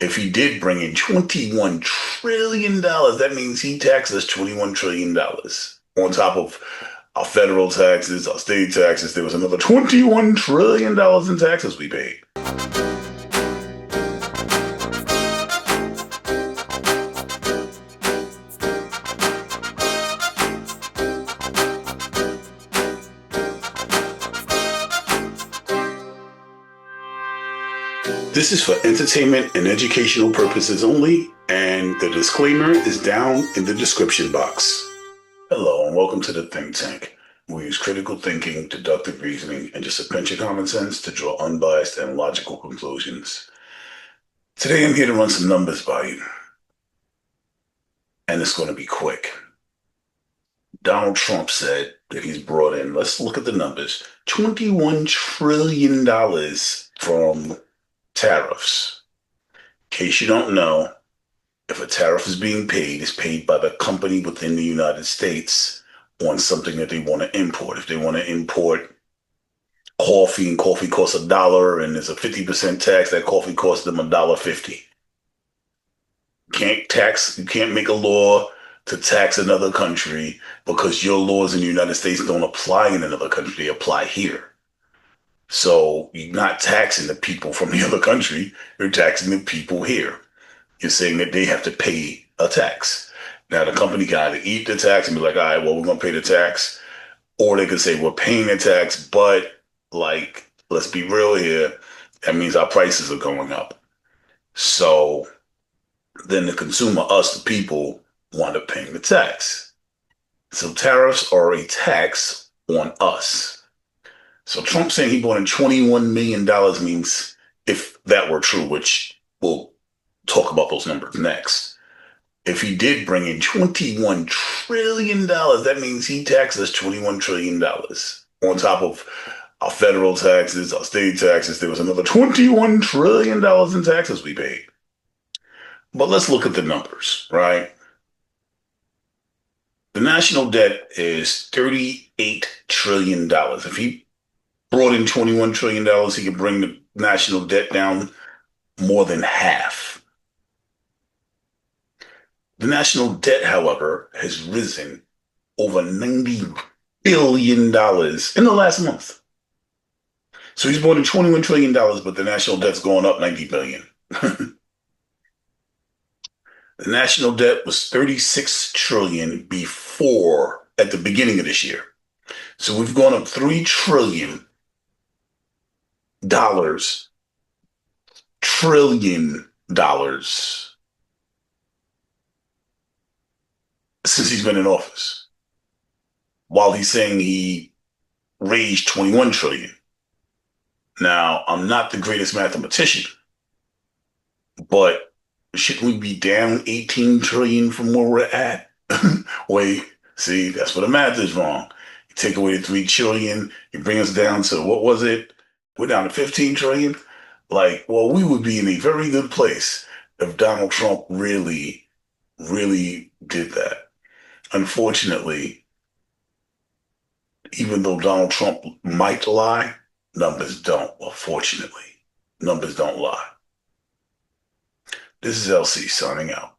If he did bring in $21 trillion, that means he taxed us $21 trillion. On top of our federal taxes, our state taxes, there was another $21 trillion in taxes we paid. This is for entertainment and educational purposes only, and the disclaimer is down in the description box. Hello, and welcome to the Think Tank. We use critical thinking, deductive reasoning, and just a pinch of common sense to draw unbiased and logical conclusions. Today, I'm here to run some numbers by you, and it's going to be quick. Donald Trump said that he's brought in, let's look at the numbers, $21 trillion from tariffs. In case you don't know, if a tariff is being paid, it's paid by the company within the United States on something that they want to import. If they want to import coffee and coffee costs $1 and there's a 50% tax, that coffee costs them $1.50. You can't make a law to tax another country because your laws in the United States don't apply in another country, they apply here. So you're not taxing the people from the other country, you're taxing the people here. You're saying that they have to pay a tax. Now, the company can either eat the tax and be like, all right, well, we're going to pay the tax. Or they could say, we're paying the tax, but like, let's be real here. That means our prices are going up. So then the consumer, us, the people, wind up paying the tax. So tariffs are a tax on us. So Trump saying he brought in $21 million means, if that were true, which we'll talk about those numbers next. If he did bring in $21 trillion, that means he taxed us $21 trillion. On top of our federal taxes, our state taxes, there was another $21 trillion in taxes we paid. But let's look at the numbers, right? The national debt is $38 trillion. If he brought in $21 trillion, he could bring the national debt down more than half. The national debt, however, has risen over $90 billion in the last month. So he's brought in $21 trillion, but the national debt's going up $90 billion. The national debt was $36 trillion before, at the beginning of this year. So we've gone up $3 trillion since he's been in office, while he's saying he raised $21 trillion. Now, I'm not the greatest mathematician, but shouldn't we be down 18 trillion from where we're at? Wait, see, that's where the math is wrong. You take away the 3 trillion, you bring us down to, what was it? We're down to 15 trillion. Like, well, we would be in a very good place if Donald Trump really, really did that. Unfortunately, even though Donald Trump might lie, numbers don't. Well, fortunately, numbers don't lie. This is LC signing out.